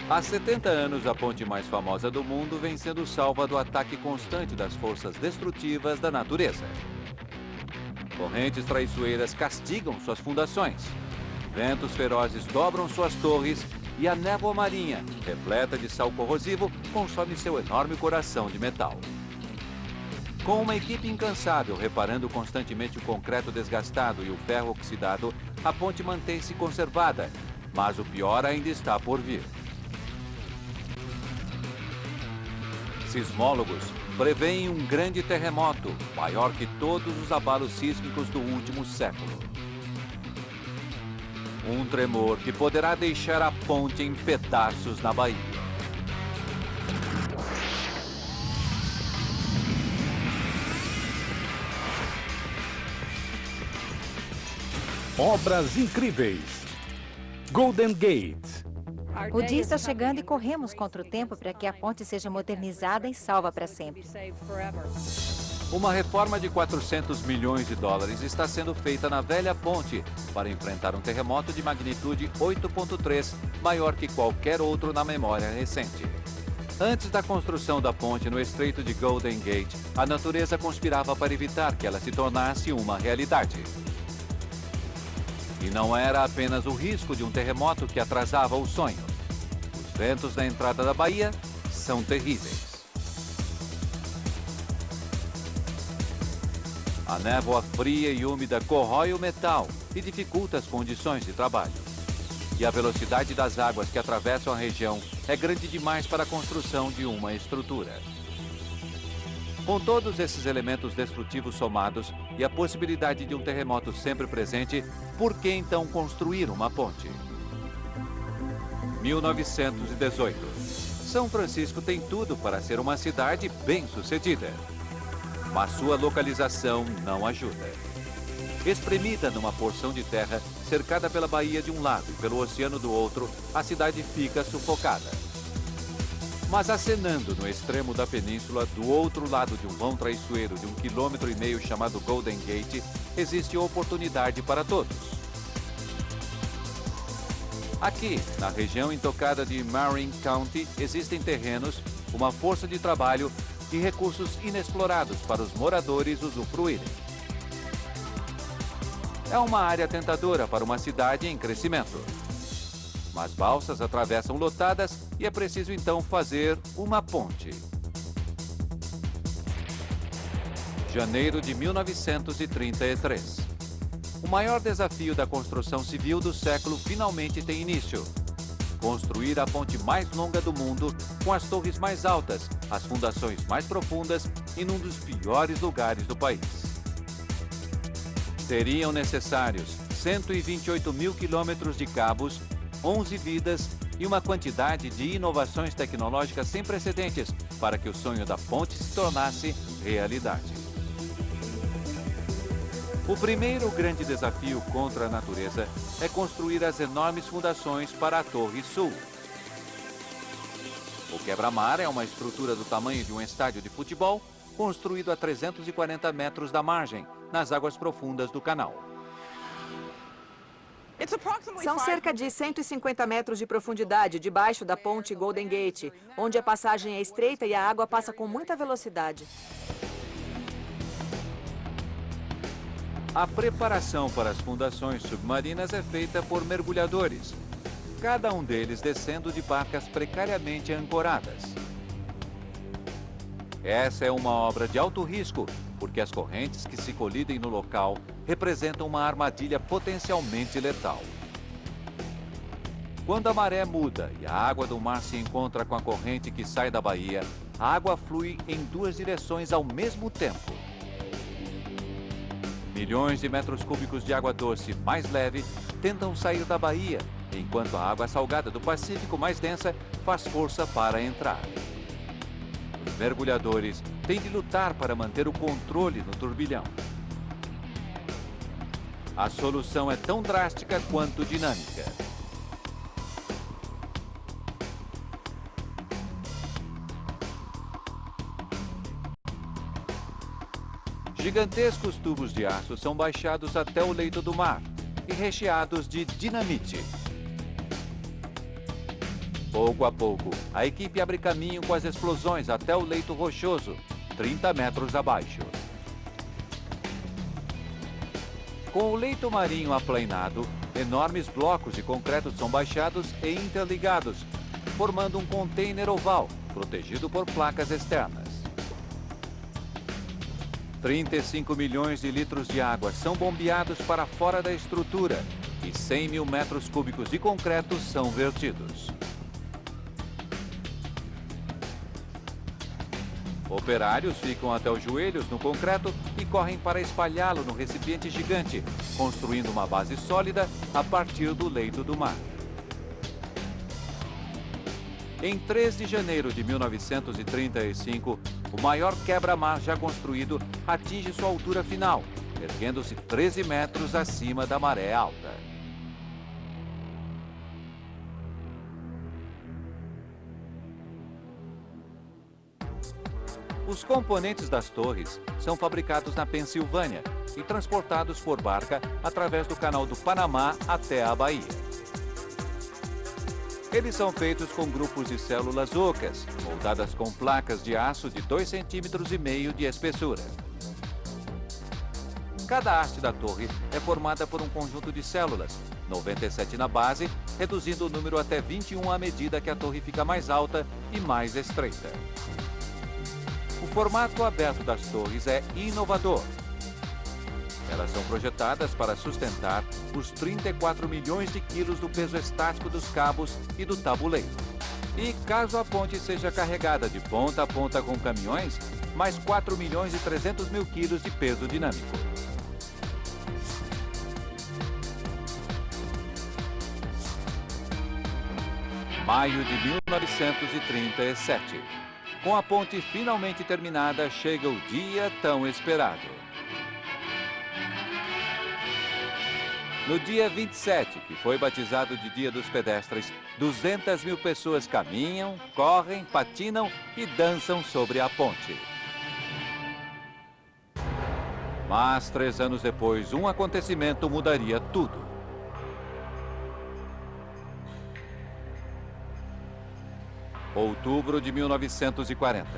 Há 70 anos, a ponte mais famosa do mundo vem sendo salva do ataque constante das forças destrutivas da natureza. Correntes traiçoeiras castigam suas fundações. Ventos ferozes dobram suas torres e a névoa marinha, repleta de sal corrosivo, consome seu enorme coração de metal. Com uma equipe incansável reparando constantemente o concreto desgastado e o ferro oxidado, a ponte mantém-se conservada, mas o pior ainda está por vir. Sismólogos preveem um grande terremoto, maior que todos os abalos sísmicos do último século. Um tremor que poderá deixar a ponte em pedaços na Bahia. Obras incríveis. Golden Gate. O dia está chegando e corremos contra o tempo para que a ponte seja modernizada e salva para sempre. Uma reforma de 400 milhões de dólares está sendo feita na velha ponte para enfrentar um terremoto de magnitude 8,3, maior que qualquer outro na memória recente. Antes da construção da ponte no Estreito de Golden Gate, a natureza conspirava para evitar que ela se tornasse uma realidade. E não era apenas o risco de um terremoto que atrasava o sonho. Os ventos na entrada da Bahia são terríveis. A névoa fria e úmida corrói o metal e dificulta as condições de trabalho. E a velocidade das águas que atravessam a região é grande demais para a construção de uma estrutura. Com todos esses elementos destrutivos somados e a possibilidade de um terremoto sempre presente, por que então construir uma ponte? 1918. São Francisco tem tudo para ser uma cidade bem-sucedida. Mas sua localização não ajuda. Espremida numa porção de terra, cercada pela baía de um lado e pelo oceano do outro, a cidade fica sufocada. Mas acenando no extremo da península, do outro lado de um vão traiçoeiro de 1,5 km chamado Golden Gate, existe oportunidade para todos. Aqui, na região intocada de Marin County, existem terrenos, uma força de trabalho e recursos inexplorados para os moradores usufruírem. É uma área tentadora para uma cidade em crescimento. Mas balsas atravessam lotadas e é preciso então fazer uma ponte. Janeiro de 1933. O maior desafio da construção civil do século finalmente tem início. Construir a ponte mais longa do mundo, com as torres mais altas, as fundações mais profundas e num dos piores lugares do país. Seriam necessários 128 mil quilômetros de cabos, 11 vidas e uma quantidade de inovações tecnológicas sem precedentes para que o sonho da ponte se tornasse realidade. O primeiro grande desafio contra a natureza é construir as enormes fundações para a Torre Sul. O quebra-mar é uma estrutura do tamanho de um estádio de futebol, construído a 340 metros da margem, nas águas profundas do canal. São cerca de 150 metros de profundidade debaixo da ponte Golden Gate, onde a passagem é estreita e a água passa com muita velocidade. A preparação para as fundações submarinas é feita por mergulhadores, cada um deles descendo de barcas precariamente ancoradas. Essa é uma obra de alto risco, porque as correntes que se colidem no local representam uma armadilha potencialmente letal. Quando a maré muda e a água do mar se encontra com a corrente que sai da baía, a água flui em duas direções ao mesmo tempo. Milhões de metros cúbicos de água doce mais leve tentam sair da baía, enquanto a água salgada do Pacífico mais densa faz força para entrar. Os mergulhadores têm de lutar para manter o controle no turbilhão. A solução é tão drástica quanto dinâmica. Gigantescos tubos de aço são baixados até o leito do mar e recheados de dinamite. Pouco a pouco, a equipe abre caminho com as explosões até o leito rochoso, 30 metros abaixo. Com o leito marinho aplainado, enormes blocos de concreto são baixados e interligados, formando um container oval, protegido por placas externas. 35 milhões de litros de água são bombeados para fora da estrutura e 100 mil metros cúbicos de concreto são vertidos. Operários ficam até os joelhos no concreto e correm para espalhá-lo no recipiente gigante, construindo uma base sólida a partir do leito do mar. Em 3 de janeiro de 1935, o maior quebra-mar já construído atinge sua altura final, erguendo-se 13 metros acima da maré alta. Os componentes das torres são fabricados na Pensilvânia e transportados por barca através do Canal do Panamá até a Bahia. Eles são feitos com grupos de células ocas, moldadas com placas de aço de 2,5 cm de espessura. Cada haste da torre é formada por um conjunto de células, 97 na base, reduzindo o número até 21 à medida que a torre fica mais alta e mais estreita. O formato aberto das torres é inovador. Elas são projetadas para sustentar os 34 milhões de quilos do peso estático dos cabos e do tabuleiro. E caso a ponte seja carregada de ponta a ponta com caminhões, mais 4 milhões e 300 mil quilos de peso dinâmico. Maio de 1937. Com a ponte finalmente terminada, chega o dia tão esperado. No dia 27, que foi batizado de Dia dos Pedestres, 200 mil pessoas caminham, correm, patinam e dançam sobre a ponte. Mas 3 anos depois, um acontecimento mudaria tudo. Outubro de 1940.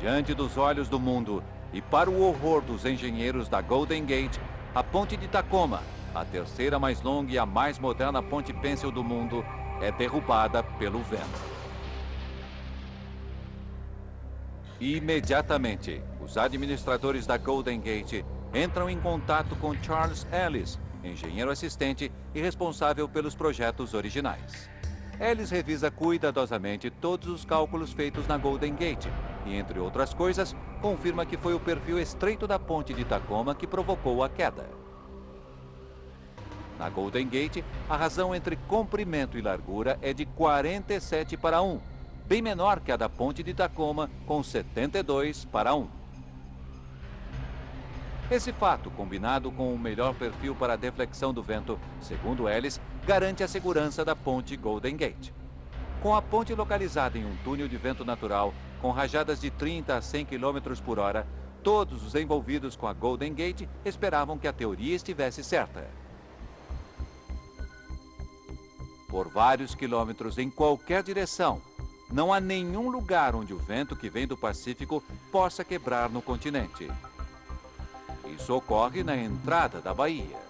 Diante dos olhos do mundo e para o horror dos engenheiros da Golden Gate, a ponte de Tacoma, a terceira mais longa e a mais moderna ponte pêncil do mundo, é derrubada pelo vento. Imediatamente, os administradores da Golden Gate entram em contato com Charles Ellis, engenheiro assistente e responsável pelos projetos originais. Ellis revisa cuidadosamente todos os cálculos feitos na Golden Gate e, entre outras coisas, confirma que foi o perfil estreito da ponte de Tacoma que provocou a queda. Na Golden Gate, a razão entre comprimento e largura é de 47:1, bem menor que a da ponte de Tacoma, com 72:1. Esse fato, combinado com o melhor perfil para a deflexão do vento, segundo Ellis, garante a segurança da ponte Golden Gate. Com a ponte localizada em um túnel de vento natural, com rajadas de 30 a 100 km por hora, todos os envolvidos com a Golden Gate esperavam que a teoria estivesse certa. Por vários quilômetros em qualquer direção, não há nenhum lugar onde o vento que vem do Pacífico possa quebrar no continente. Isso ocorre na entrada da baía.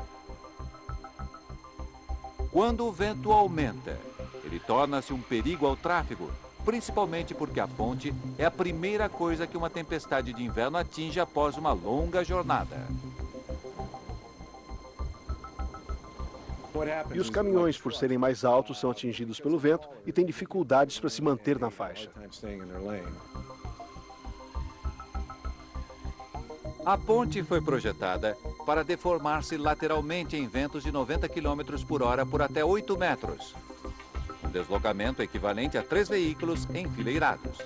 Quando o vento aumenta, ele torna-se um perigo ao tráfego, principalmente porque a ponte é a primeira coisa que uma tempestade de inverno atinge após uma longa jornada. E os caminhões, por serem mais altos, são atingidos pelo vento e têm dificuldades para se manter na faixa. A ponte foi projetada para deformar-se lateralmente em ventos de 90 km por hora por até 8 metros. Um deslocamento equivalente a 3 veículos enfileirados.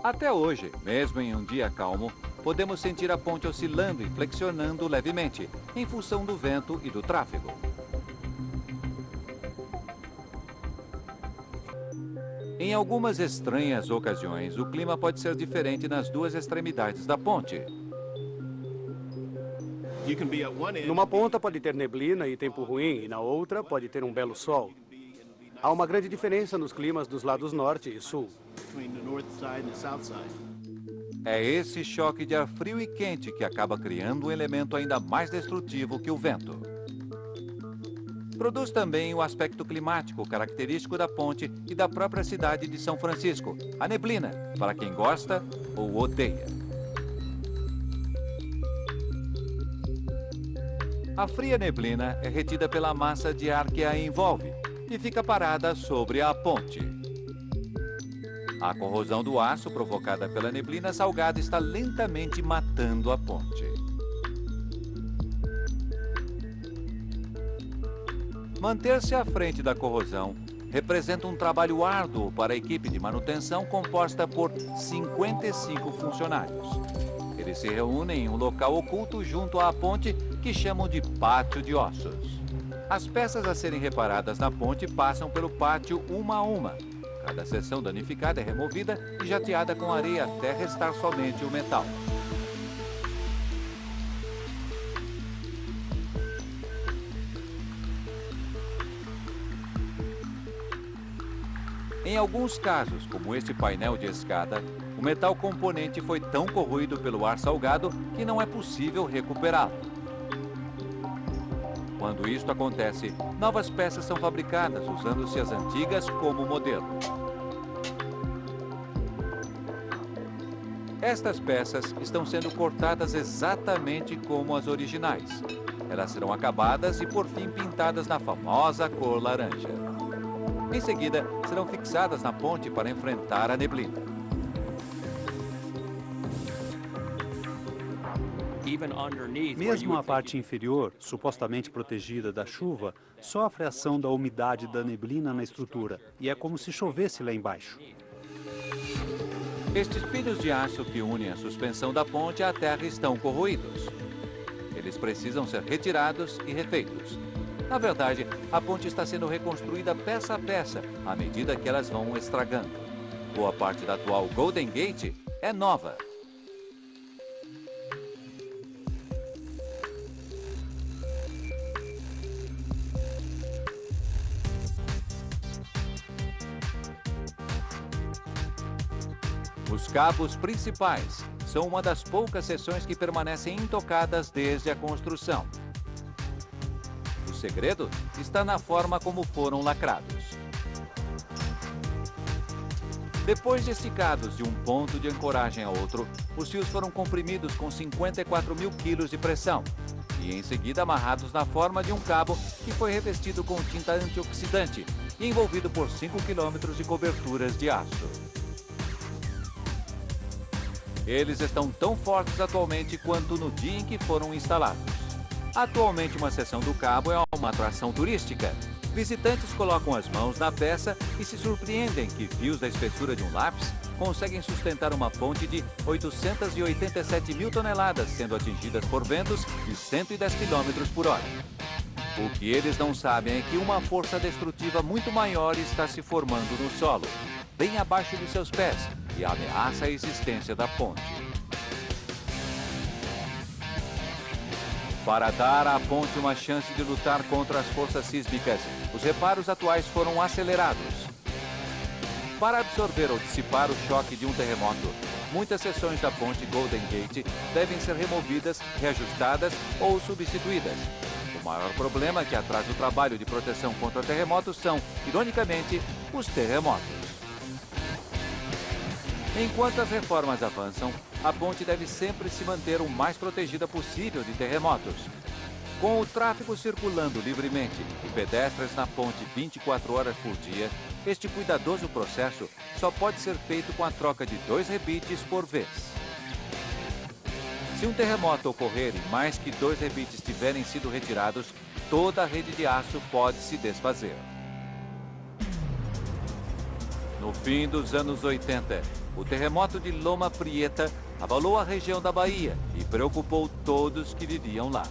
Até hoje, mesmo em um dia calmo, podemos sentir a ponte oscilando e flexionando levemente, em função do vento e do tráfego. Em algumas estranhas ocasiões, o clima pode ser diferente nas duas extremidades da ponte. Numa ponta pode ter neblina e tempo ruim, e na outra pode ter um belo sol. Há uma grande diferença nos climas dos lados norte e sul. É esse choque de ar frio e quente que acaba criando um elemento ainda mais destrutivo que o vento. Produz também o aspecto climático característico da ponte e da própria cidade de São Francisco, a neblina, para quem gosta ou odeia. A fria neblina é retida pela massa de ar que a envolve e fica parada sobre a ponte. A corrosão do aço provocada pela neblina salgada está lentamente matando a ponte. Manter-se à frente da corrosão representa um trabalho árduo para a equipe de manutenção composta por 55 funcionários. Eles se reúnem em um local oculto junto à ponte que chamam de pátio de ossos. As peças a serem reparadas na ponte passam pelo pátio uma a uma. Cada seção danificada é removida e jateada com areia até restar somente o metal. Em alguns casos, como este painel de escada, o metal componente foi tão corroído pelo ar salgado que não é possível recuperá-lo. Quando isto acontece, novas peças são fabricadas usando-se as antigas como modelo. Estas peças estão sendo cortadas exatamente como as originais. Elas serão acabadas e, por fim, pintadas na famosa cor laranja. Em seguida, serão fixadas na ponte para enfrentar a neblina. Mesmo a parte inferior, supostamente protegida da chuva, sofre a ação da umidade da neblina na estrutura, e é como se chovesse lá embaixo. Estes pilhos de aço que unem a suspensão da ponte à terra estão corroídos. Eles precisam ser retirados e refeitos. Na verdade, a ponte está sendo reconstruída peça a peça, à medida que elas vão estragando. Boa parte da atual Golden Gate é nova. Os cabos principais são uma das poucas seções que permanecem intocadas desde a construção. O segredo está na forma como foram lacrados. Depois de esticados de um ponto de ancoragem a outro, os fios foram comprimidos com 54 mil quilos de pressão e em seguida amarrados na forma de um cabo que foi revestido com tinta antioxidante e envolvido por 5 quilômetros de coberturas de aço. Eles estão tão fortes atualmente quanto no dia em que foram instalados. Atualmente, uma seção do cabo é uma atração turística. Visitantes colocam as mãos na peça e se surpreendem que fios da espessura de um lápis conseguem sustentar uma ponte de 887 mil toneladas, sendo atingidas por ventos de 110 km por hora. O que eles não sabem é que uma força destrutiva muito maior está se formando no solo, bem abaixo de seus pés, e ameaça a existência da ponte. Para dar à ponte uma chance de lutar contra as forças sísmicas, os reparos atuais foram acelerados. Para absorver ou dissipar o choque de um terremoto, muitas seções da ponte Golden Gate devem ser removidas, reajustadas ou substituídas. O maior problema que atrasa o trabalho de proteção contra terremotos são, ironicamente, os terremotos. Enquanto as reformas avançam, a ponte deve sempre se manter o mais protegida possível de terremotos. Com o tráfego circulando livremente e pedestres na ponte 24 horas por dia, este cuidadoso processo só pode ser feito com a troca de 2 rebites por vez. Se um terremoto ocorrer e mais que 2 rebites tiverem sido retirados, toda a rede de aço pode se desfazer. No fim dos anos 80, o terremoto de Loma Prieta abalou a região da Bahia e preocupou todos que viviam lá.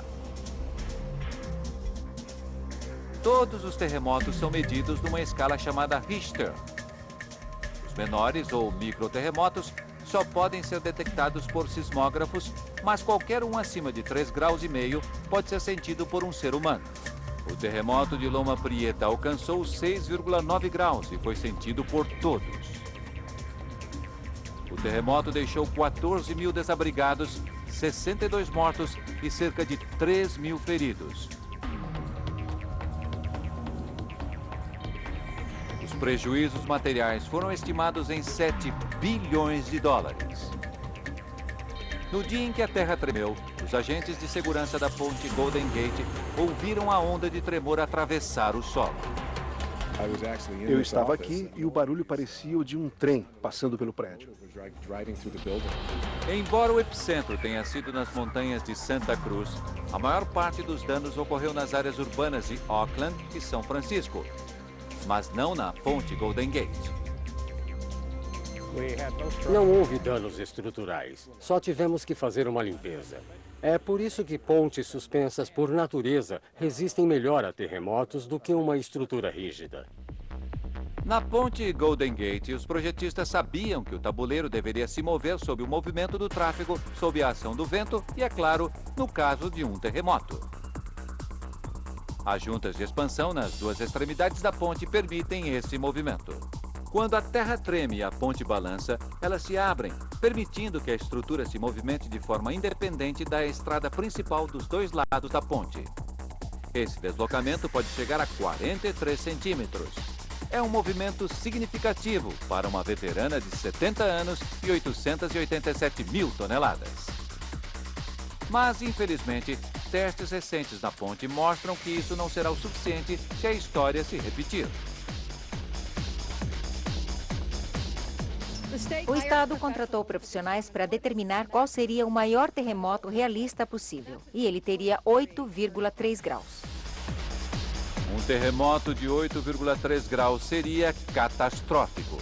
Todos os terremotos são medidos numa escala chamada Richter. Os menores ou microterremotos só podem ser detectados por sismógrafos, mas qualquer um acima de 3,5 graus pode ser sentido por um ser humano. O terremoto de Loma Prieta alcançou 6,9 graus e foi sentido por todos. O terremoto deixou 14 mil desabrigados, 62 mortos e cerca de 3 mil feridos. Os prejuízos materiais foram estimados em 7 bilhões de dólares. No dia em que a terra tremeu, os agentes de segurança da ponte Golden Gate ouviram a onda de tremor atravessar o solo. Eu estava aqui e o barulho parecia o de um trem passando pelo prédio. Embora o epicentro tenha sido nas montanhas de Santa Cruz, a maior parte dos danos ocorreu nas áreas urbanas de Oakland e São Francisco, mas não na ponte Golden Gate. Não houve danos estruturais, só tivemos que fazer uma limpeza. É por isso que pontes suspensas por natureza resistem melhor a terremotos do que uma estrutura rígida. Na ponte Golden Gate, os projetistas sabiam que o tabuleiro deveria se mover sob o movimento do tráfego, sob a ação do vento e, é claro, no caso de um terremoto. As juntas de expansão nas duas extremidades da ponte permitem esse movimento. Quando a terra treme e a ponte balança, elas se abrem, permitindo que a estrutura se movimente de forma independente da estrada principal dos dois lados da ponte. Esse deslocamento pode chegar a 43 centímetros. É um movimento significativo para uma veterana de 70 anos e 887 mil toneladas. Mas, infelizmente, testes recentes na ponte mostram que isso não será o suficiente se a história se repetir. O estado contratou profissionais para determinar qual seria o maior terremoto realista possível. E ele teria 8,3 graus. Um terremoto de 8,3 graus seria catastrófico.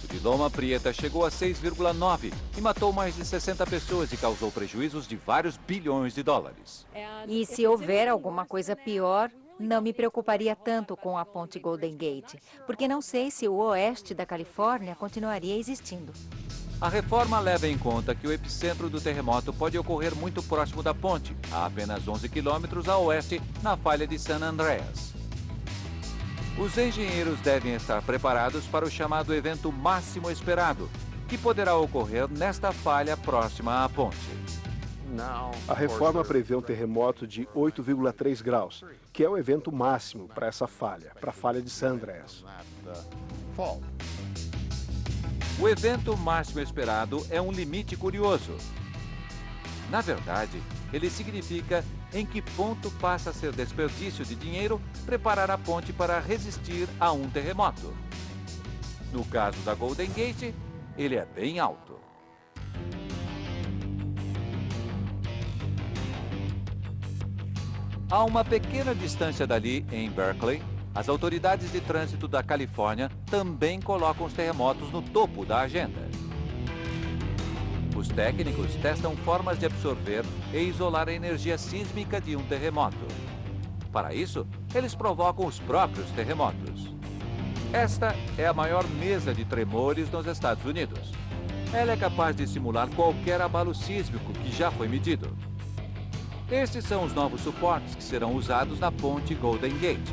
O de Loma Prieta chegou a 6,9 e matou mais de 60 pessoas e causou prejuízos de vários bilhões de dólares. E se houver alguma coisa pior, não me preocuparia tanto com a ponte Golden Gate, porque não sei se o oeste da Califórnia continuaria existindo. A reforma leva em conta que o epicentro do terremoto pode ocorrer muito próximo da ponte, a apenas 11 quilômetros a oeste, na falha de San Andreas. Os engenheiros devem estar preparados para o chamado evento máximo esperado, que poderá ocorrer nesta falha próxima à ponte. A reforma prevê um terremoto de 8,3 graus, que é o evento máximo para essa falha, para a falha de San Andreas. O evento máximo esperado é um limite curioso. Na verdade, ele significa em que ponto passa a ser desperdício de dinheiro preparar a ponte para resistir a um terremoto. No caso da Golden Gate, ele é bem alto. A uma pequena distância dali, em Berkeley, as autoridades de trânsito da Califórnia também colocam os terremotos no topo da agenda. Os técnicos testam formas de absorver e isolar a energia sísmica de um terremoto. Para isso, eles provocam os próprios terremotos. Esta é a maior mesa de tremores nos Estados Unidos. Ela é capaz de simular qualquer abalo sísmico que já foi medido. Estes são os novos suportes que serão usados na ponte Golden Gate.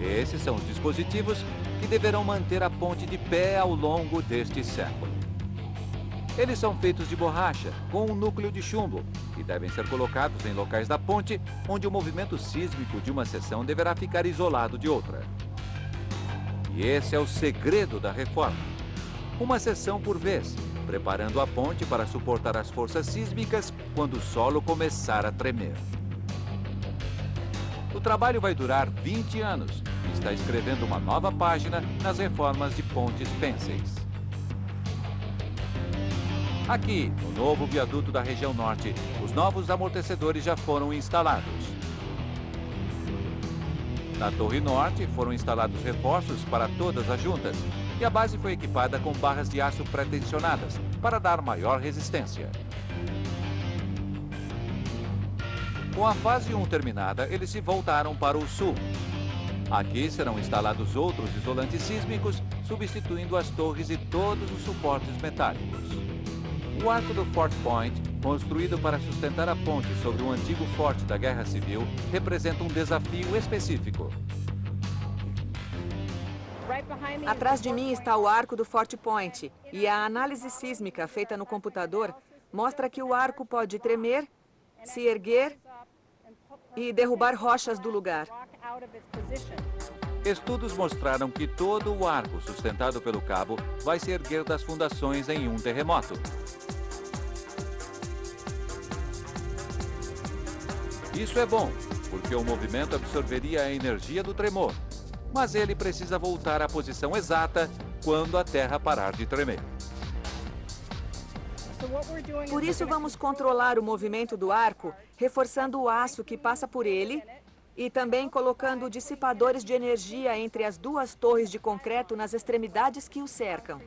Esses são os dispositivos que deverão manter a ponte de pé ao longo deste século. Eles são feitos de borracha, com um núcleo de chumbo, e devem ser colocados em locais da ponte onde o movimento sísmico de uma seção deverá ficar isolado de outra. E esse é o segredo da reforma. Uma seção por vez, preparando a ponte para suportar as forças sísmicas quando o solo começar a tremer. O trabalho vai durar 20 anos e está escrevendo uma nova página nas reformas de pontes pênseis. Aqui, no novo viaduto da região norte, os novos amortecedores já foram instalados. Na Torre Norte, foram instalados reforços para todas as juntas e a base foi equipada com barras de aço pré-tensionadas para dar maior resistência. Com a fase 1 terminada, eles se voltaram para o sul. Aqui serão instalados outros isolantes sísmicos, substituindo as torres e todos os suportes metálicos. O arco do Fort Point, construído para sustentar a ponte sobre um antigo forte da Guerra Civil, representa um desafio específico. Atrás de mim está o arco do Fort Point e a análise sísmica feita no computador mostra que o arco pode tremer, se erguer e derrubar rochas do lugar. Estudos mostraram que todo o arco sustentado pelo cabo vai se erguer das fundações em um terremoto. Isso é bom, porque o movimento absorveria a energia do tremor, mas ele precisa voltar à posição exata quando a Terra parar de tremer. Por isso, vamos controlar o movimento do arco, reforçando o aço que passa por ele e também colocando dissipadores de energia entre as duas torres de concreto nas extremidades que o cercam.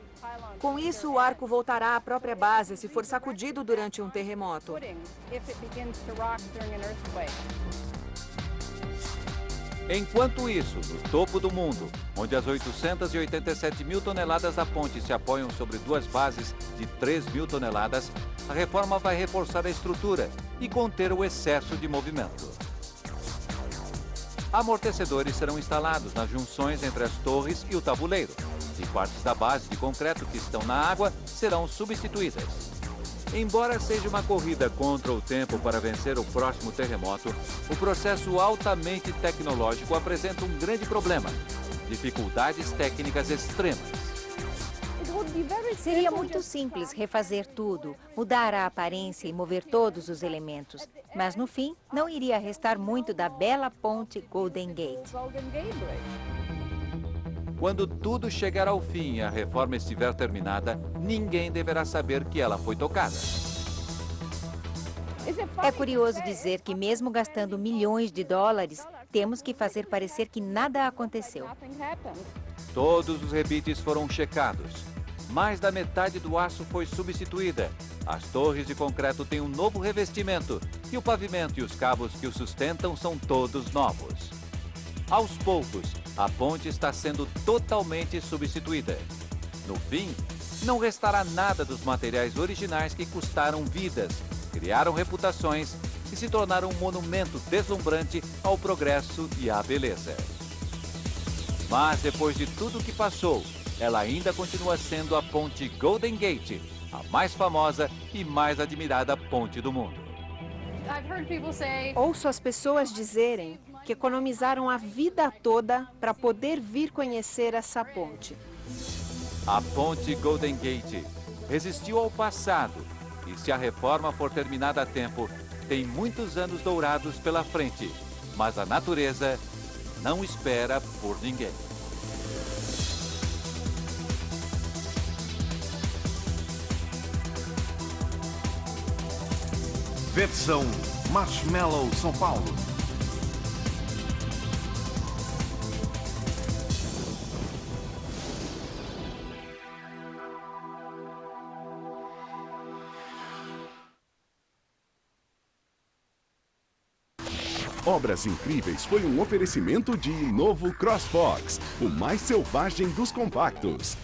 Com isso, o arco voltará à própria base se for sacudido durante um terremoto. Enquanto isso, no topo do mundo, onde as 887 mil toneladas da ponte se apoiam sobre duas bases de 3 mil toneladas, a reforma vai reforçar a estrutura e conter o excesso de movimento. Amortecedores serão instalados nas junções entre as torres e o tabuleiro, e partes da base de concreto que estão na água serão substituídas. Embora seja uma corrida contra o tempo para vencer o próximo terremoto, o processo altamente tecnológico apresenta um grande problema: dificuldades técnicas extremas. Seria muito simples refazer tudo, mudar a aparência e mover todos os elementos. Mas, no fim, não iria restar muito da bela ponte Golden Gate. Quando tudo chegar ao fim e a reforma estiver terminada, ninguém deverá saber que ela foi tocada. É curioso dizer que, mesmo gastando milhões de dólares, temos que fazer parecer que nada aconteceu. Todos os rebites foram checados. Mais da metade do aço foi substituída. As torres de concreto têm um novo revestimento e o pavimento e os cabos que o sustentam são todos novos. Aos poucos, a ponte está sendo totalmente substituída. No fim, não restará nada dos materiais originais que custaram vidas, criaram reputações e se tornaram um monumento deslumbrante ao progresso e à beleza. Mas depois de tudo que passou, ela ainda continua sendo a ponte Golden Gate, a mais famosa e mais admirada ponte do mundo. Ouço as pessoas dizerem que economizaram a vida toda para poder vir conhecer essa ponte. A ponte Golden Gate resistiu ao passado e, se a reforma for terminada a tempo, tem muitos anos dourados pela frente. Mas a natureza não espera por ninguém. Versão Marshmallow São Paulo. Obras Incríveis foi um oferecimento de novo CrossFox, o mais selvagem dos compactos.